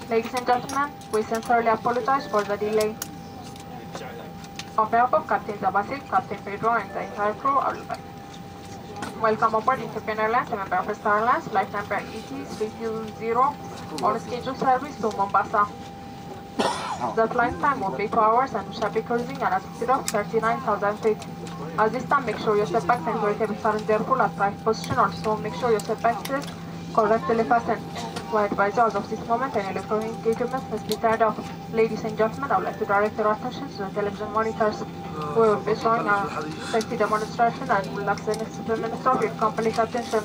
Ladies and gentlemen, we sincerely apologize for the delay. On behalf of Captain Zabasil, Captain Pedro, and the entire crew, welcome aboard Ethiopian Airlines, a member of Star Alliance, flight number ET320, on scheduled service to Mombasa. The flight time will be 2 hours and we shall be cruising at a speed of 39,000 feet. At this time, make sure your seatbelt and your cables are in their full upright position. Also, make sure your seatbelt is correctly fastened. We advise you as of this moment and electronic engagement must be turned off. Ladies and gentlemen, I would like to direct your attention to the television monitors. We will be showing a safety demonstration and will ask the next minister of your complete attention.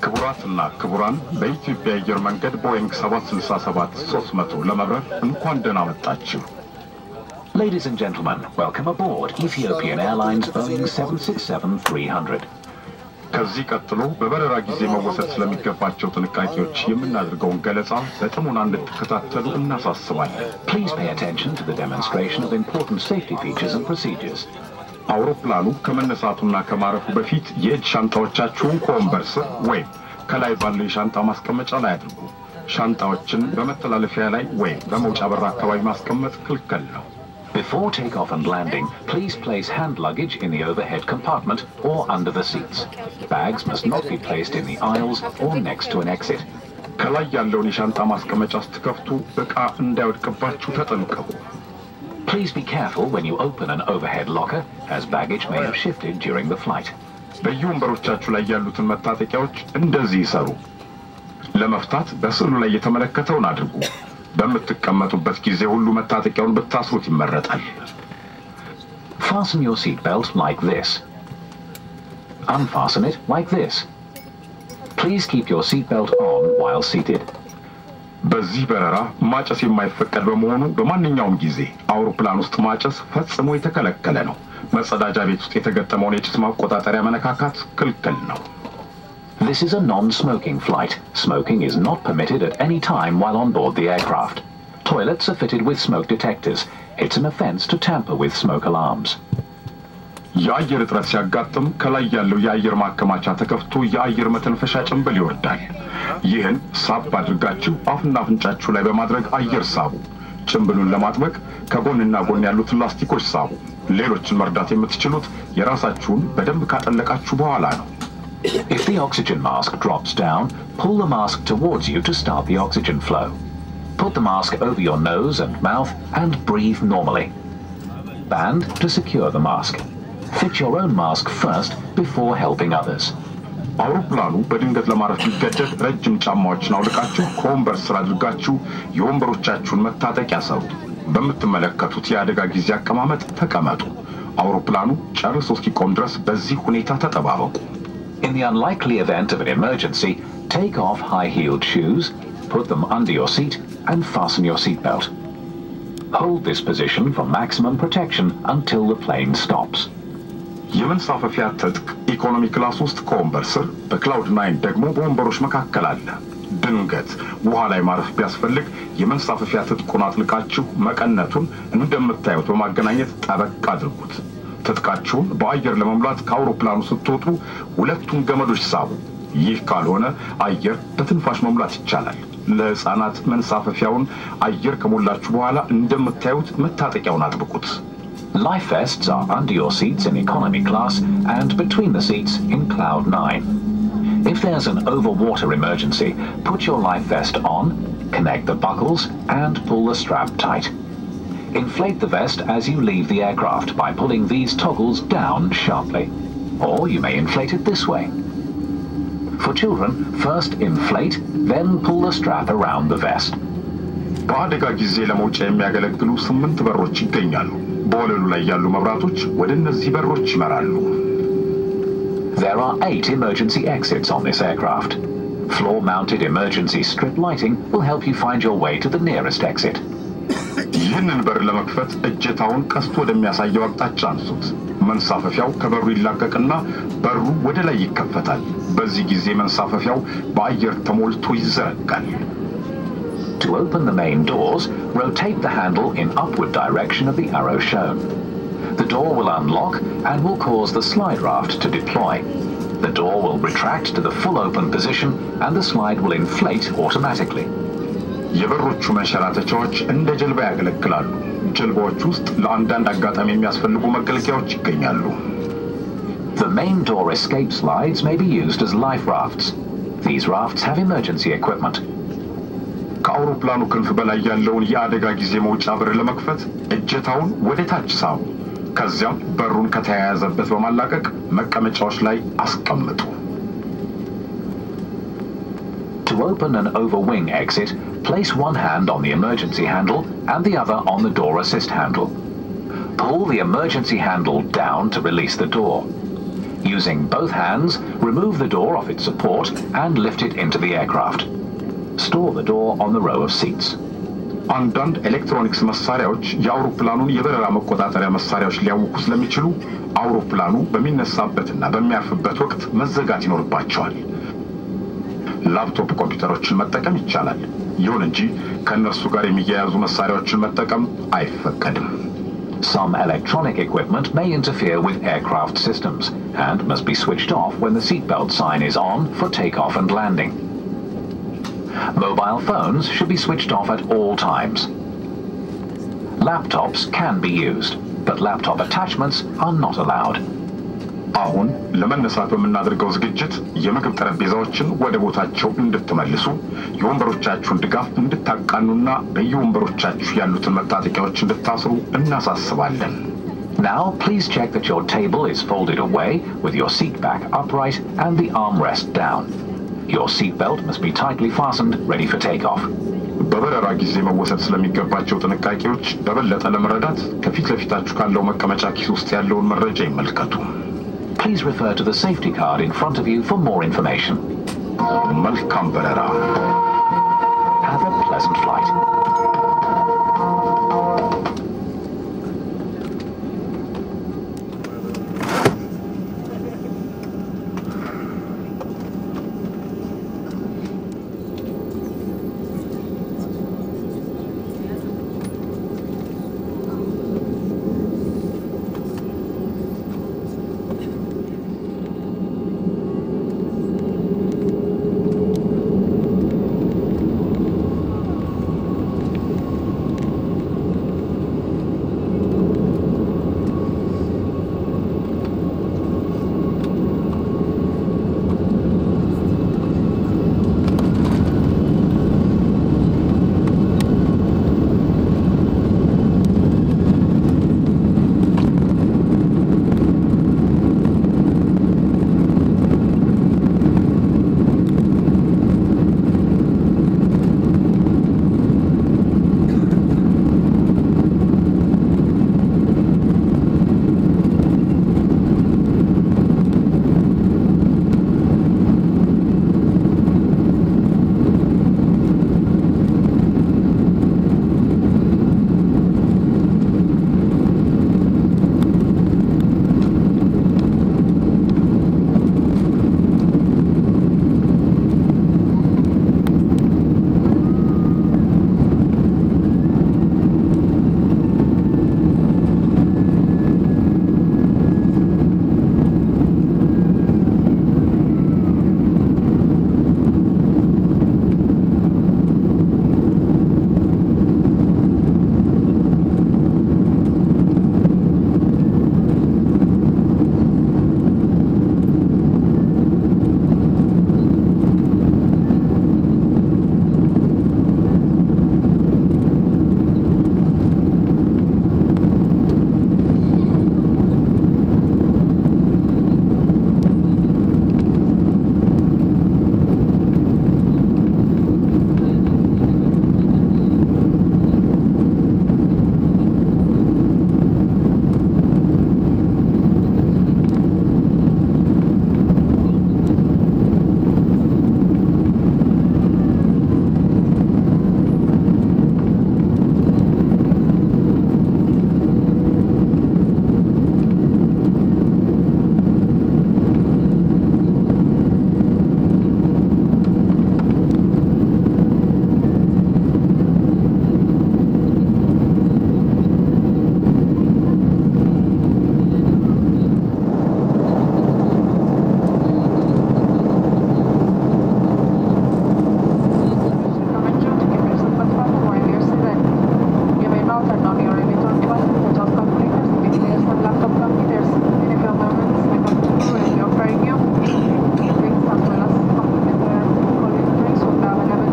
ክቡራትና ክቡራን በኢትዮጵያ አየር መንገድ ቦይንግ 767-300 ለመብረር እንኳን ደህና መጣችሁ። Ladies and gentlemen, welcome aboard Ethiopian Airlines Boeing 767-300. ከዚህ ቀጥሎ በበረራ ጊዜ መወሰድ ስለሚገባቸው ጥንቃቄዎች የምናደርገውን ገለጻ በጥሞና እንድትከታተሉ እናሳስባለን። Please pay attention to the demonstration of important safety features and procedures. አውሮፕላኑ ከመነሳቱና ከማረፉ በፊት የእጅ ሻንጣዎቻችሁን ከወንበር ስር ወይም ከላይ ባለው የሻንጣ ማስቀመጫ ላይ አድርጉ። ሻንጣዎችን በመተላለፊያ ላይ ወይም በመውጫ በር አካባቢ ማስቀመጥ ክልክል ነው። Before takeoff and landing, please place hand luggage in the overhead compartment or under the seats. Bags must not be placed in the aisles or next to an exit. ከላይ ያለውን የሻንጣ ማስቀመጫ ስትከፍቱ ዕቃ እንዳይወድቅባችሁ ተጠንቀቁ። Please be careful when you open an overhead locker, as baggage may have shifted during the flight. በየወንበሮቻችሁ ላይ ያሉትን መታጠቂያዎች እንደዚህ ይሰሩ። ለመፍታት በስዕሉ ላይ የተመለከተውን አድርጉ። በምትቀመጡበት ጊዜ ሁሉ መታጠቂያውን ብታስሩት ይመረጣል። Fasten your seat belt like this. Unfasten it like this. Please keep your seat belt on while seated. በዚህ በረራ ማጨስ የማይፈቀድ በመሆኑ በማንኛውም ጊዜ አውሮፕላን ውስጥ ማጨስ ፈጽሞ የተከለከለ ነው። መጸዳጃ ቤት ውስጥ የተገጠመውን የጭስ ማቆጣጠሪያ መነካካት ክልክል ነው። This is a non-smoking flight. Smoking is not permitted at any time while on board the aircraft. Toilets are fitted with smoke detectors. It's an offense to tamper with smoke alarms. የአየር እጥረት ሲያጋጥም ከላይ ያለው የአየር ማከማቻ ተከፍቶ የአየር መተንፈሻ ጭንብል ይወርዳል። ይህን ሳብ አድርጋችሁ አፍና አፍንጫችሁ ላይ በማድረግ አየር ሳቡ። ጭንብሉን ለማጥበቅ ከጎንና ጎን ያሉት ላስቲኮች ሳቡ። ሌሎችን መርዳት የምትችሉት የራሳችሁን በደንብ ካጠለቃችሁ በኋላ ነው። If the oxygen mask drops down, pull the mask towards you to start the oxygen flow. Put the mask over your nose and mouth and breathe normally. Band to secure the mask. Fit your own mask first before helping others. አውሮፕላኑ በድንገት ለማረፍ ሲገደድ ረጅም ጫማዎችን አውልቃችሁ ከወንበር ስር አድርጋችሁ የወንበሮቻችሁን መታጠቂያ ሰሩ። በምትመለከቱት የአደጋ ጊዜ አቀማመጥ ተቀመጡ። አውሮፕላኑ ጨርሶ እስኪቆም ድረስ በዚህ ሁኔታ ተጠባበቁ። In the unlikely event of an emergency, take off high-heeled shoes, put them under your seat, and fasten your seatbelt. Hold this position for maximum protection until the plane stops. የመንሳፈፊያ ትጥቅ ኢኮኖሚ ክላስ ውስጥ ከወንበር ስር፣ በክላውድ 9 ደግሞ በወንበሮች መካከል አለ። ድንገት ውሃ ላይ ማረፍ ቢያስፈልግ የመንሳፈፊያ ትጥቁን አጥልቃችሁ መቀነቱን እንደምታዩት በማገናኘት ጠበቅ አድርጉት። ትጥቃችሁን በአየር ለመሙላት ከአውሮፕላኑ ስትወጡ ሁለቱን ገመዶች ሳቡ። ይህ ካልሆነ አየር በትንፋሽ መሙላት ይቻላል። ለሕፃናት መንሳፈፊያውን አየር ከሞላችሁ በኋላ እንደምታዩት መታጠቂያውን አጥብቁት። Life vests are under your seats in economy class and between the seats in Cloud 9. If there's an overwater emergency, put your life vest on, connect the buckles, and pull the strap tight. Inflate the vest as you leave the aircraft by pulling these toggles down sharply. Or you may inflate it this way. For children, first inflate, then pull the strap around the vest. በአደጋ ጊዜ ለመውጫ የሚያገለግሉ 8 በሮች ይገኛሉ። በወለሉ ላይ ያሉ መብራቶች ወደ እነዚህ በሮች ይመራሉ። There are 8 emergency exits on this aircraft. Floor-mounted emergency strip lighting will help you find your way to the nearest exit. ይህንን በር ለመክፈት እጀታውን ቀስቶ ወደሚያሳየው አቅጣጫ አንሱት። መንሳፈፊያው ከበሩ ይላቀቅና በሩ ወደ ላይ ይከፈታል። በዚህ ጊዜ መንሳፈፊያው በአየር ተሞልቶ ይዘረጋል። To open the main doors, rotate the handle in upward direction of the arrow shown. The door will unlock and will cause the slide raft to deploy. The door will retract to the full open position and the slide will inflate automatically. የበሮቹ መንሸራተቻዎች እንደ ጀልባ ያገለግላሉ። ጀልባዎች ውስጥ ለአንዳንድ አጋጣሚ የሚያስፈልጉ መገልገያዎች ይገኛሉ። The main door escape slides may be used as life rafts. These rafts have emergency equipment. ከአውሮፕላኑ ክንፍ በላይ ያለውን የአደጋ ጊዜ መውጫ በር ለመክፈት እጀታውን ወደ ታች ሳቡ። ከዚያም በሩን ከተያያዘበት በማላቀቅ መቀመጫዎች ላይ አስቀምጡ። To open an overwing exit, place one hand on the emergency handle and the other on the door assist handle. Pull the emergency handle down to release the door. Using both hands, remove the door off its support and lift it into the aircraft. Store the door on the row of seats. አንዳንድ ኤሌክትሮኒክስ መሳሪያዎች የአውሮፕላኑን የበረራ መቆጣጠሪያ መሳሪያዎች ሊያውኩ ስለሚችሉ አውሮፕላኑ በሚነሳበትና በሚያርፍበት ወቅት መዘጋት ይኖርባቸዋል። ላፕቶፕ ኮምፒውተሮችን መጠቀም ይቻላል። ይሁን እንጂ ከነርሱ ጋር የሚያያዙ መሳሪያዎችን መጠቀም አይፈቀድም። Some electronic equipment may interfere with aircraft systems and must be switched off when the seatbelt sign is on for takeoff and landing. Mobile phones should be switched off at all times. Laptops can be used, but laptop attachments are not allowed. አሁን ለመነሳት በመናደርገው ዝግጅት የምግብ ጠረጴዛዎችን ወደ ቦታቸው እንድትመልሱ የወንበሮቻችሁን ድጋፍ እንድታቃኑና በየወንበሮቻችሁ ያሉትን መጣጣቂያዎች እንድታስሩ እናሳስባለን። Now please check that your table is folded away with your seat back upright and the armrest down. Your seat belt must be tightly fastened, ready for takeoff. በበረራ ጊዜ መወሰድ ስለሚገባቸው ጥንቃቄዎች በበለጠ ለመረዳት ከፊት ለፊታችሁ ካለው መቀመጫ ኪስ ውስጥ ያለውን መረጃ ይመልከቱ። Please refer to the safety card in front of you for more information. መልካም በረራ. Have a pleasant flight. on your return flight, switch off calculators, pictures, and laptop computers. In a few moments, the captain will be offering you drinks as well as complimentary cold drinks will be available.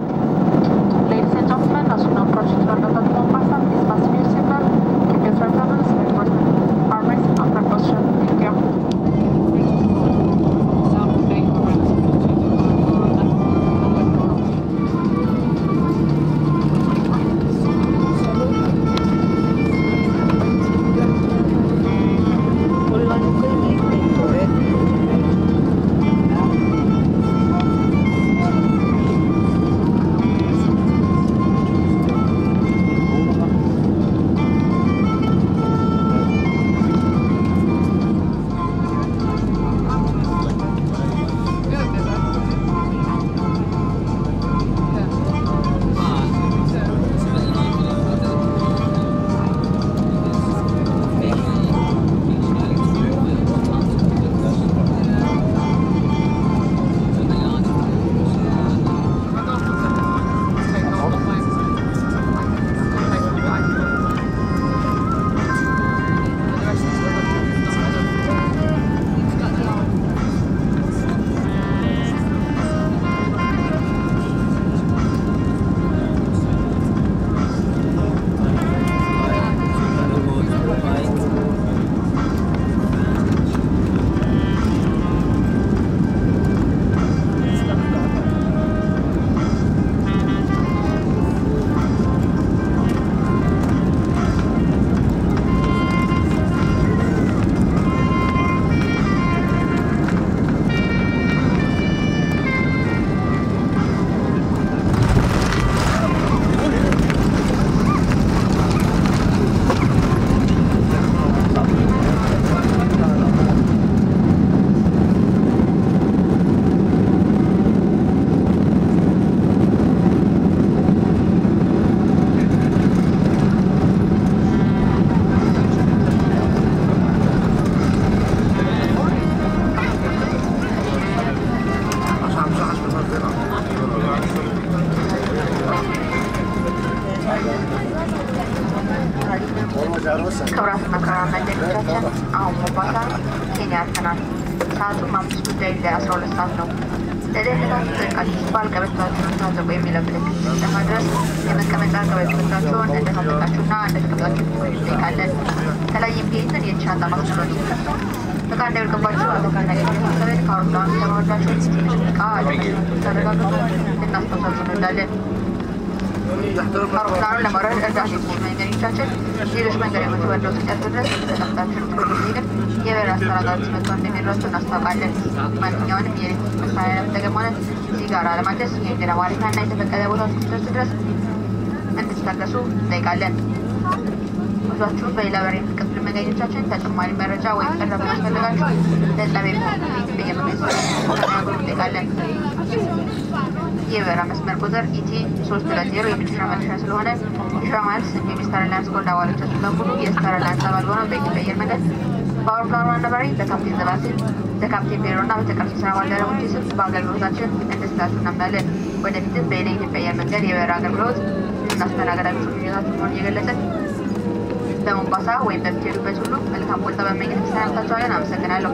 Ladies and gentlemen, as we now approach the London Mombasa, please fasten your seatbelt, keep your seat belts, report armrests and precaution. Thank you. ክብራትና ክቡራን መንገደኞቻችን አሁን ሞምባሳ ኬንያ ያርፈናል። ሰዓቱም 5 ጉዳይ ለ12 ሰዓት ነው። ለደህንነታችሁ ጥንቃቄ ሲባል ቀበቶአችሁን ታጠቁ የሚለው ምልክት ለማድረስ የመቀመጫ ቀበቶቻችሁን እንደታጠቃችሁና እንደተቀመጣችሁ እንጠይቃለን። ከላይ የሚገኙትን የሻንጣ ማስቀመጫዎች ሲከፍቱ እቃ እንዳይወድቅባችሁ አውሮፕላን ላይ ለመሰረት ከአውሮፕላኑ ተወርዳችሁ ትንሽ እቃ አለመኖሩን ታረጋግጡ ልናስታውሳችሁ እንወዳለን። አውሮፕላኑን ለመውረድ እርዳታ የሚሹ መንገደኞቻችን ሌሎች መንገደኞች ወርደው እስኪጨርሱ ድረስ ተቀምጣችሁ እንድትቆዩ ግን የበረራ አስተናጋጆች መጥተው እንደሚረዱ እናስታውቃለን። ማንኛውንም የኤሌክትሪክ መሳሪያ ለመጠቀም ሆነ ሲጋራ ለማጨስ የእንግዳ ማረፊያና የተፈቀደ ቦታ እስኪደርሱ ድረስ እንድትታገሱ እንጠይቃለን። ጉዟችሁን በሌላ በረራ የምትቀጥሉ መንገደኞቻችን ተጨማሪ መረጃ ወይም እርዳታ ካስፈለጋችሁ ለጣቢያ በየመንገዱ እንጠይቃለን። የበረራ መስመር ቁጥር ኢቲ 320 የመጨረሻ መነሻ ስለሆነ ሻማልስ የሚስተር ኤርላይንስ ጎልድ አባሎቻችን በሙሉ የስተር ኤርላይንስ አባል ሆነው በኢትዮጵያ አየር መንገድ በአውሮፕላኑ አናባሪ በካፕቴን ዘባሲል በካፕቴን ቢሮ እና በተቀሩት ስራ ባልደረቦች ስም በአገልግሎታችን እንደስላችሁ እናምናለን። ወደፊትም በኢትዮጵያ አየር መንገድ የበረራ አገልግሎት እናስተናገዳችሁ ምኞታችሁ መሆኑን እየገለጽን በሞምባሳ ወይም በምትሄዱበት ሁሉ መልካም ቆይታ በመመኘት ተሰናብታችኋለን። አመሰግናለሁ።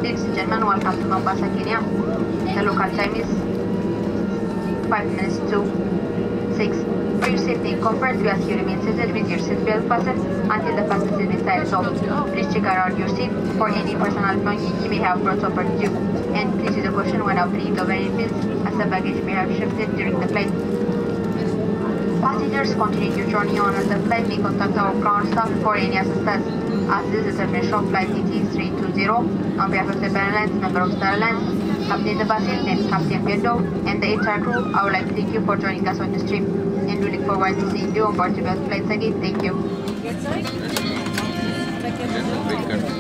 Ladies and gentlemen, welcome to Mombasa, Kenya. The local time is 5 minutes to 6. For your safety and comfort, we ask you to remain seated with your seatbelt fastened until the fasten seatbelt is off. Please check around your seat for any personal belongings you may have brought over with you. And please use caution when opening the overhead bins, as the baggage may have shifted during the flight. Passengers continuing your journey on the flight may contact our ground staff for any assistance. As this is a termination flight DT320, on behalf of the Airlines, member of Star Alliance, Captain Basil and Captain Pedro, and the entire crew, I would like to thank you for joining us on this trip. And we look forward to seeing you on board your flights again. Thank you.